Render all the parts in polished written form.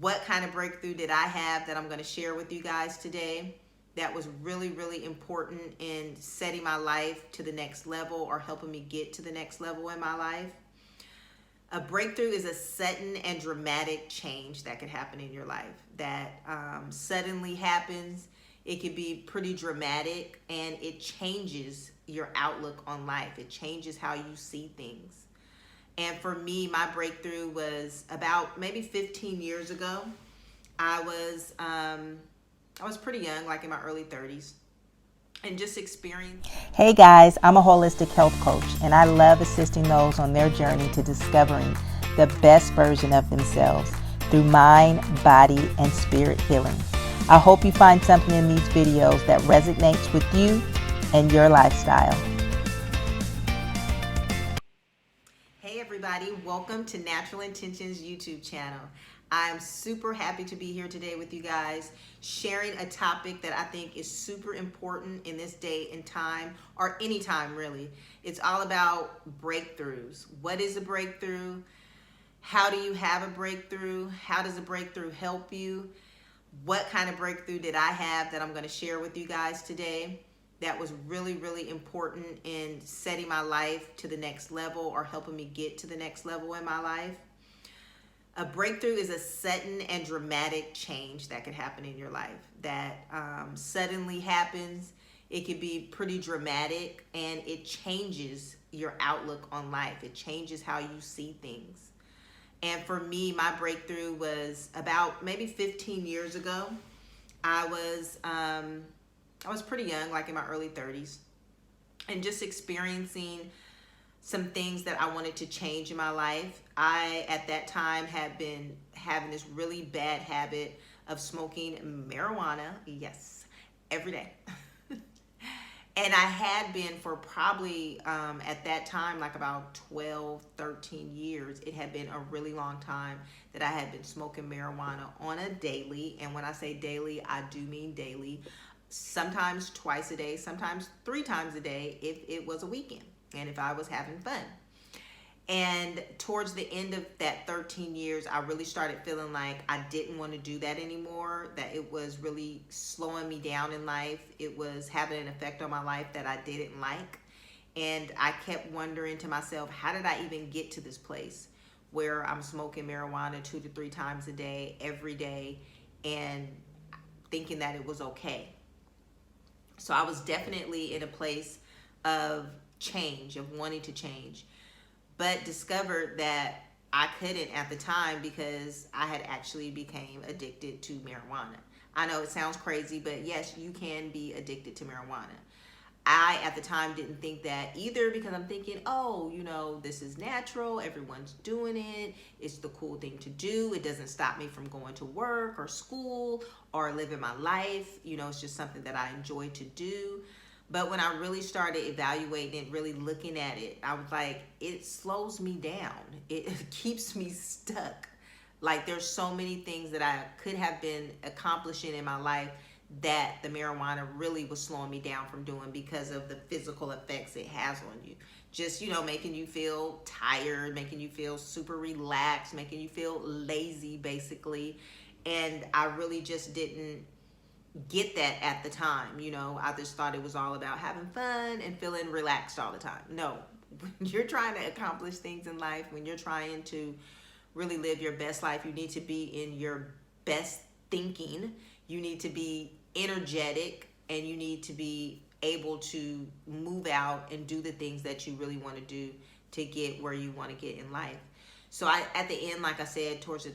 what kind of breakthrough did I have that I'm going to share with you guys today that was really, really important in setting my life to the next level or helping me get to the next level in my life. A breakthrough is a sudden and dramatic change that could happen in your life that suddenly happens. It could be pretty dramatic, and it changes your outlook on life. It changes how you see things. And for me, my breakthrough was about maybe 15 years ago. I was pretty young, like in my early 30s, and just experienced. Hey guys, I'm a holistic health coach, and I love assisting those on their journey to discovering the best version of themselves through mind, body, and spirit healing. I hope you find something in these videos that resonates with you and your lifestyle. Hey everybody, welcome to Natural Intentions YouTube channel. I'm super happy to be here today with you guys, sharing a topic that I think is super important in this day and time, or any time really. It's all about breakthroughs. What is a breakthrough? How do you have a breakthrough? How does a breakthrough help you? What kind of breakthrough did I have that I'm going to share with you guys today that was really, really important in setting my life to the next level or helping me get to the next level in my life? A breakthrough is a sudden and dramatic change that could happen in your life that suddenly happens. It could be pretty dramatic, and it changes your outlook on life. It changes how you see things. And for me, my breakthrough was about maybe 15 years ago. I was pretty young, like in my early 30s, and just experiencing some things that I wanted to change in my life. I, at that time, had been having this really bad habit of smoking marijuana, yes, every day. And I had been for probably, at that time, like about 12, 13 years. It had been a really long time that I had been smoking marijuana on a daily. And when I say daily, I do mean daily. Sometimes twice a day, sometimes 3 times a day if it was a weekend and if I was having fun. And towards the end of that 13 years, I really started feeling like I didn't want to do that anymore, that it was really slowing me down in life. It was having an effect on my life that I didn't like. And I kept wondering to myself, how did I even get to this place where I'm smoking marijuana 2 to 3 times a day, every day, and thinking that it was okay? So I was definitely in a place of change, of wanting to change, but discovered that I couldn't at the time because I had actually became addicted to marijuana. I know it sounds crazy, but yes, you can be addicted to marijuana. I, at the time, didn't think that either because I'm thinking, oh, this is natural. Everyone's doing it. It's the cool thing to do. It doesn't stop me from going to work or school or living my life. It's just something that I enjoy to do. But when I really started evaluating it, really looking at it, I was like, it slows me down. It keeps me stuck. Like, there's so many things that I could have been accomplishing in my life that the marijuana really was slowing me down from doing because of the physical effects it has on you. Just, making you feel tired, making you feel super relaxed, making you feel lazy, basically. And I really just didn't get that at the time. I just thought it was all about having fun and feeling relaxed all the time. No, when you're trying to accomplish things in life, when you're trying to really live your best life, you need to be in your best thinking. You need to be energetic, and you need to be able to move out and do the things that you really want to do to get where you want to get in life. So at the end, like I said, towards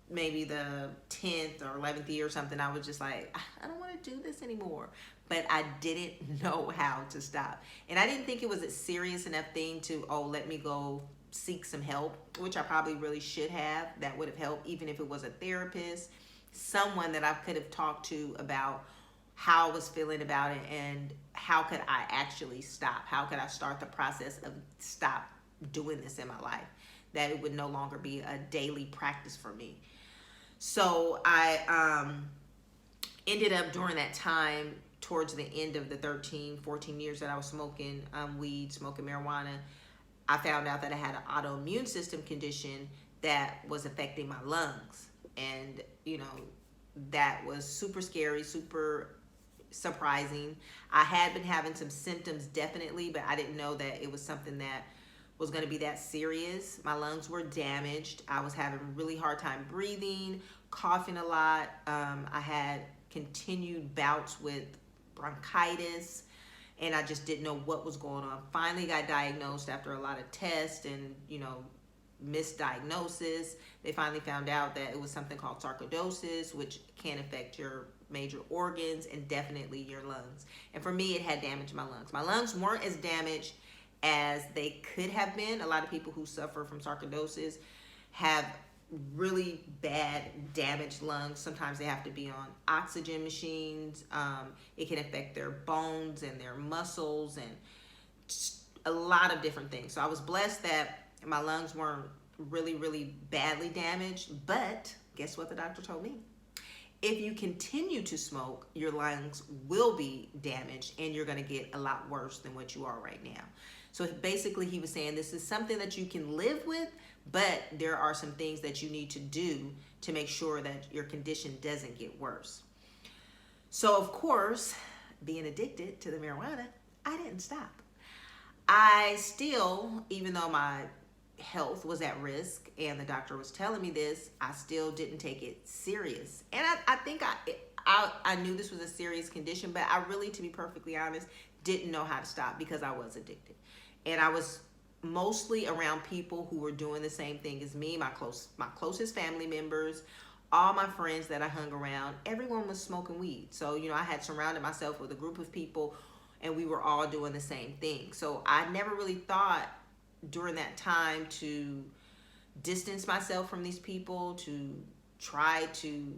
maybe the 10th or 11th year or something, I was just like, I don't want to do this anymore. But I didn't know how to stop. And I didn't think it was a serious enough thing to, let me go seek some help, which I probably really should have. That would have helped, even if it was a therapist, someone that I could have talked to about how I was feeling about it and how could I actually stop? How could I start the process of stop doing this in my life? That it would no longer be a daily practice for me. So I ended up during that time, towards the end of the 13, 14 years that I was smoking weed, smoking marijuana, I found out that I had an autoimmune system condition that was affecting my lungs. And, you know, that was super scary, super surprising. I had been having some symptoms definitely, but I didn't know that it was something that was going to be that serious. My lungs were damaged. I was having a really hard time breathing, coughing a lot. I had continued bouts with bronchitis, and I just didn't know what was going on. Finally got diagnosed after a lot of tests and, you know, misdiagnosis. They finally found out that it was something called sarcoidosis, which can affect your major organs and definitely your lungs. And for me, it had damaged my lungs. My lungs weren't as damaged as they could have been. A lot of people who suffer from sarcoidosis have really bad damaged lungs. Sometimes they have to be on oxygen machines. It can affect their bones and their muscles and a lot of different things. So I was blessed that my lungs weren't really badly damaged. But guess what the doctor told me? If you continue to smoke, your lungs will be damaged and you're going to get a lot worse than what you are right now. So basically he was saying this is something that you can live with, but there are some things that you need to do to make sure that your condition doesn't get worse. So of course, being addicted to the marijuana, I didn't stop. I still, even though my health was at risk and the doctor was telling me this, I still didn't take it serious. And I think I knew this was a serious condition, but I really, to be perfectly honest, didn't know how to stop because I was addicted. And I was mostly around people who were doing the same thing as me, my closest family members, all my friends that I hung around, everyone was smoking weed. So, you know, I had surrounded myself with a group of people and we were all doing the same thing. So I never really thought during that time to distance myself from these people, to try to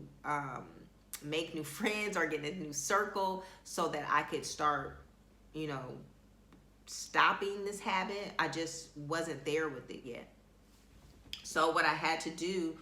make new friends or get in a new circle so that I could start, you know, stopping this habit. I just wasn't there with it yet. So what I had to do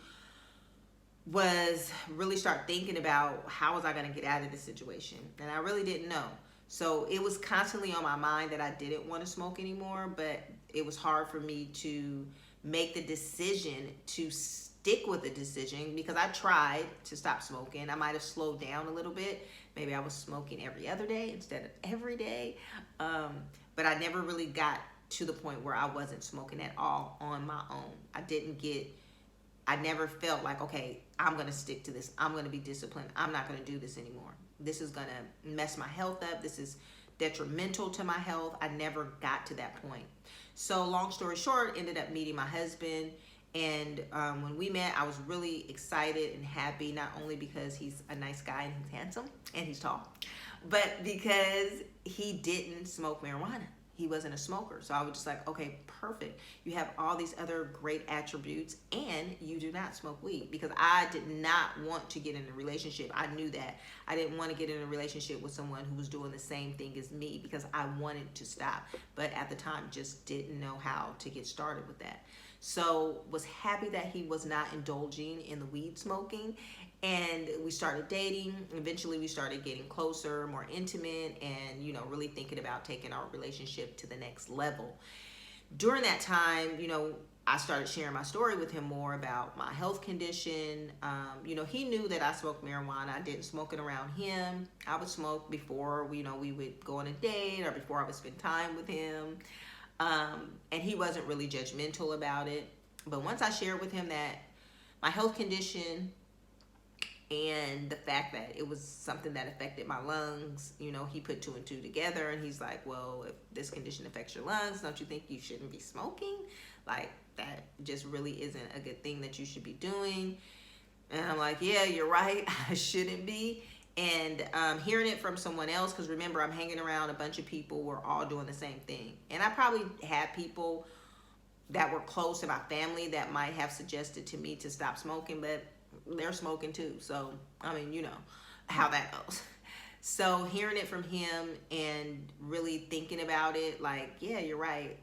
was really start thinking about how was I going to get out of this situation. And I really didn't know. So it was constantly on my mind that I didn't want to smoke anymore, but it was hard for me to make the decision to stick with the decision because I tried to stop smoking. I might have slowed down a little bit. Maybe I was smoking every other day instead of every day. But I never really got to the point where I wasn't smoking at all on my own. I never felt like, okay, I'm going to stick to this. I'm going to be disciplined. I'm not going to do this anymore. This is going to mess my health up. This is detrimental to my health. I never got to that point. So long story short, ended up meeting my husband. And when we met, I was really excited and happy, not only because he's a nice guy and he's handsome and he's tall, but because he didn't smoke marijuana. He wasn't a smoker. So I was just like, okay, perfect. You have all these other great attributes and you do not smoke weed, because I did not want to get in a relationship. I knew that. I didn't want to get in a relationship with someone who was doing the same thing as me because I wanted to stop. But at the time, just didn't know how to get started with that. So was happy that he was not indulging in the weed smoking. And we started dating. Eventually we started getting closer, more intimate, and, you know, really thinking about taking our relationship to the next level. During that time, you know, I started sharing my story with him more about my health condition. You know, he knew that I smoked marijuana. I didn't smoke it around him. I would smoke before, you know, we would go on a date or before I would spend time with him. And he wasn't really judgmental about it. But once I shared with him that my health condition and the fact that it was something that affected my lungs, you know, he put 2 and 2 together, and he's like, well, if this condition affects your lungs, don't you think you shouldn't be smoking? Like, that just really isn't a good thing that you should be doing. And I'm like, yeah, you're right. I shouldn't be. And hearing it from someone else, because remember, I'm hanging around a bunch of people who are all doing the same thing. And I probably had people that were close to my family that might have suggested to me to stop smoking, but they're smoking too. So, I mean, you know how that goes. So hearing it from him and really thinking about it, like, yeah, you're right.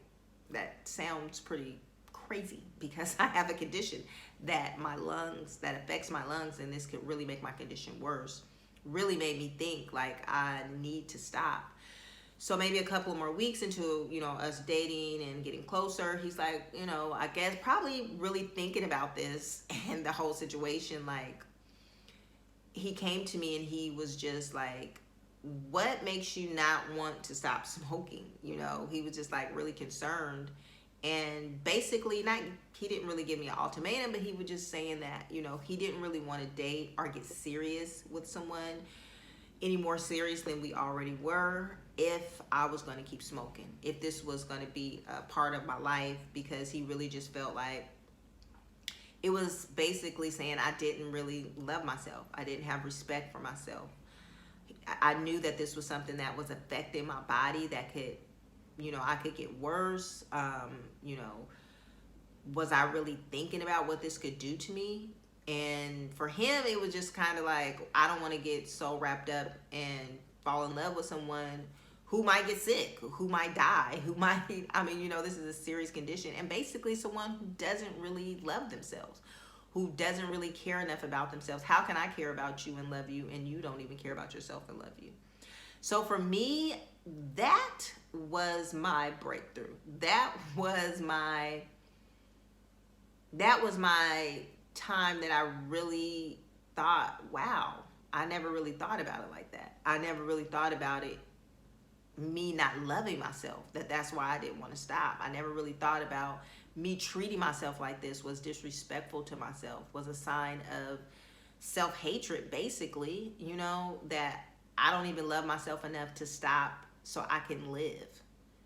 That sounds pretty crazy because I have a condition that affects my lungs, and this could really make my condition worse. Really made me think like I need to stop. So maybe a couple more weeks into, us dating and getting closer, he's like, I guess probably really thinking about this and the whole situation. Like, he came to me and he was just like, what makes you not want to stop smoking? He was just like really concerned. And basically, not he didn't really give me an ultimatum, but he was just saying that, he didn't really want to date or get serious with someone any more serious than we already were if I was going to keep smoking, if this was going to be a part of my life, because he really just felt like it was basically saying I didn't really love myself. I didn't have respect for myself. I knew that this was something that was affecting my body, that could, I could get worse. Was I really thinking about what this could do to me? And for him, it was just kind of like, I don't want to get so wrapped up and fall in love with someone who might get sick, who might die, who might, this is a serious condition. And basically someone who doesn't really love themselves, who doesn't really care enough about themselves. How can I care about you and love you and you don't even care about yourself and love you? So for me, that was my breakthrough. That was my time that I really thought, wow, I never really thought about it like that. I never really thought about it, me not loving myself, that's why I didn't want to stop. I never really thought about me treating myself like this was disrespectful to myself, was a sign of self-hatred, basically, that I don't even love myself enough to stop so I can live,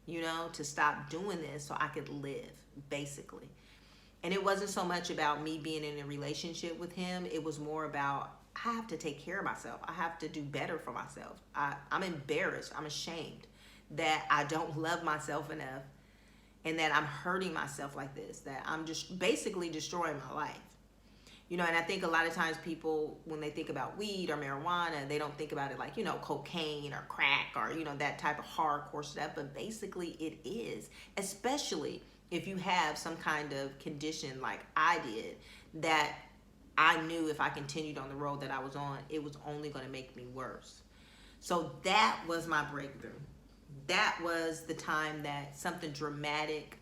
to stop doing this so I could live, basically. And it wasn't so much about me being in a relationship with him. It was more about, I have to take care of myself. I have to do better for myself. I'm embarrassed. I'm ashamed that I don't love myself enough and that I'm hurting myself like this, that I'm just basically destroying my life. And I think a lot of times people, when they think about weed or marijuana, they don't think about it like, cocaine or crack or, that type of hardcore stuff. But basically it is, especially if you have some kind of condition like I did, that I knew if I continued on the road that I was on, it was only going to make me worse. So that was my breakthrough. That was the time that something dramatic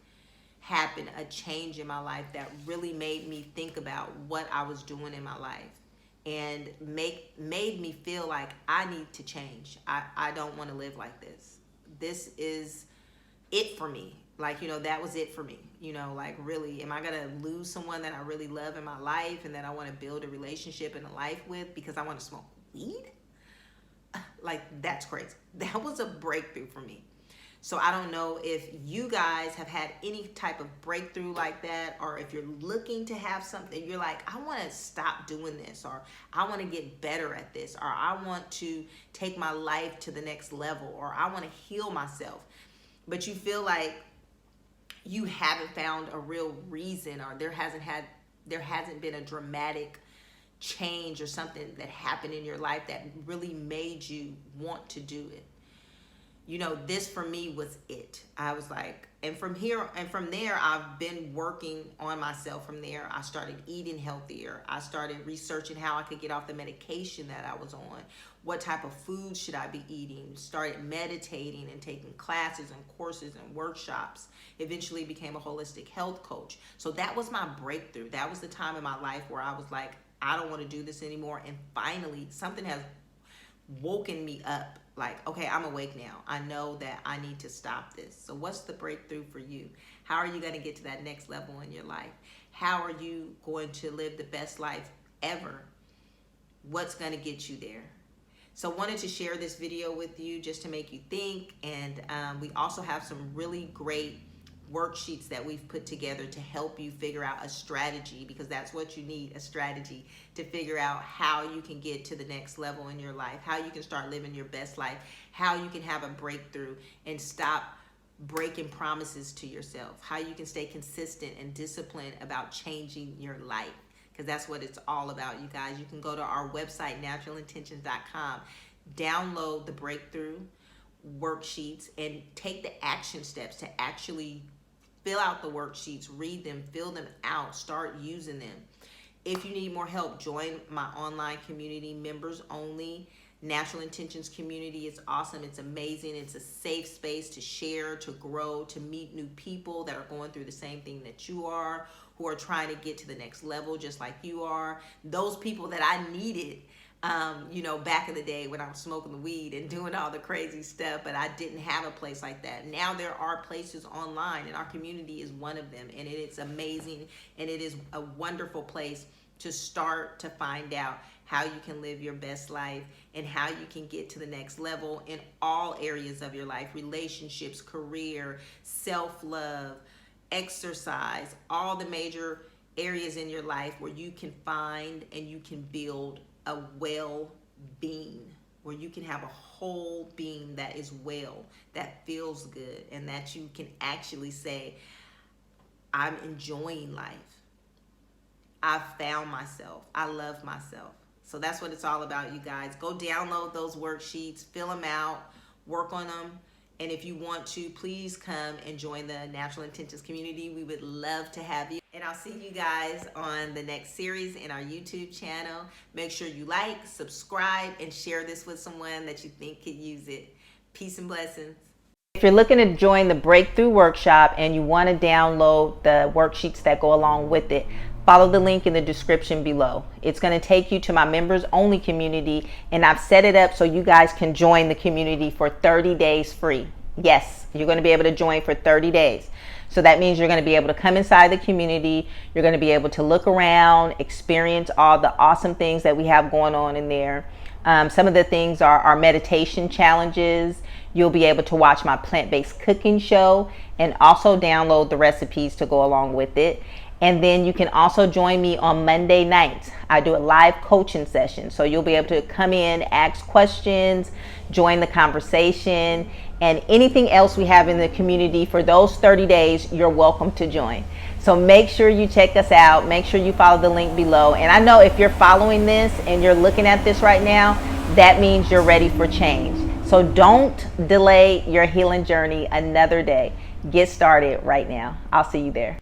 happened, a change in my life that really made me think about what I was doing in my life and made me feel like I need to change. I don't want to live like this. This is it for me. Like, that was it for me. Like, really, am I going to lose someone that I really love in my life and that I want to build a relationship and a life with because I want to smoke weed? Like, that's crazy. That was a breakthrough for me. So I don't know if you guys have had any type of breakthrough like that, or if you're looking to have something, you're like, I want to stop doing this, or I want to get better at this, or I want to take my life to the next level, or I want to heal myself. But you feel like you haven't found a real reason, or there hasn't been a dramatic change or something that happened in your life that really made you want to do it. This for me was it. I was like, and from there, I've been working on myself. From there, I started eating healthier. I started researching how I could get off the medication that I was on. What type of food should I be eating? Started meditating and taking classes and courses and workshops. Eventually became a holistic health coach. So that was my breakthrough. That was the time in my life where I was like, I don't want to do this anymore. And finally, something has woken me up. Like, okay, I'm awake now. I know that I need to stop this. So what's the breakthrough for you? How are you going to get to that next level in your life? How are you going to live the best life ever? What's going to get you there? So wanted to share this video with you just to make you think. And we also have some really great worksheets that we've put together to help you figure out a strategy, because that's what you need, a strategy to figure out how you can get to the next level in your life, how you can start living your best life, how you can have a breakthrough and stop breaking promises to yourself, how you can stay consistent and disciplined about changing your life, because that's what it's all about, you guys. You can go to our website, naturalintentions.com, download the breakthrough worksheets and take the action steps to actually fill out the worksheets, read them, fill them out, start using them. If you need more help, join my online community, members only. Natural Intentions community is awesome. It's amazing. It's a safe space to share, to grow, to meet new people that are going through the same thing that you are, who are trying to get to the next level just like you are. Those people that I needed, back in the day when I was smoking the weed and doing all the crazy stuff, but I didn't have a place like that. Now there are places online, and our community is one of them, and it is amazing, and it is a wonderful place to start to find out how you can live your best life and how you can get to the next level in all areas of your life: relationships, career, self-love, exercise, all the major areas in your life where you can find and you can build a well-being, where you can have a whole being that is well, that feels good, and that you can actually say, I'm enjoying life. I've found myself. I love myself. So that's what it's all about, you guys. Go download those worksheets, fill them out, work on them. And if you want to, please come and join the Natural Intentions community. We would love to have you. And I'll see you guys on the next series in our YouTube channel. Make sure you like, subscribe, and share this with someone that you think could use it. Peace and blessings. If you're looking to join the Breakthrough Workshop and you want to download the worksheets that go along with it, follow the link in the description below. It's going to take you to my members only community, and I've set it up so you guys can join the community for 30 days free. Yes, you're going to be able to join for 30 days. So that means you're going to be able to come inside the community. You're going to be able to look around, experience all the awesome things that we have going on in there. Some of the things are our meditation challenges. You'll be able to watch my plant-based cooking show and also download the recipes to go along with it. And then you can also join me on Monday nights. I do a live coaching session. So you'll be able to come in, ask questions, join the conversation, and anything else we have in the community for those 30 days, you're welcome to join. So make sure you check us out. Make sure you follow the link below. And I know if you're following this and you're looking at this right now, that means you're ready for change. So don't delay your healing journey another day. Get started right now. I'll see you there.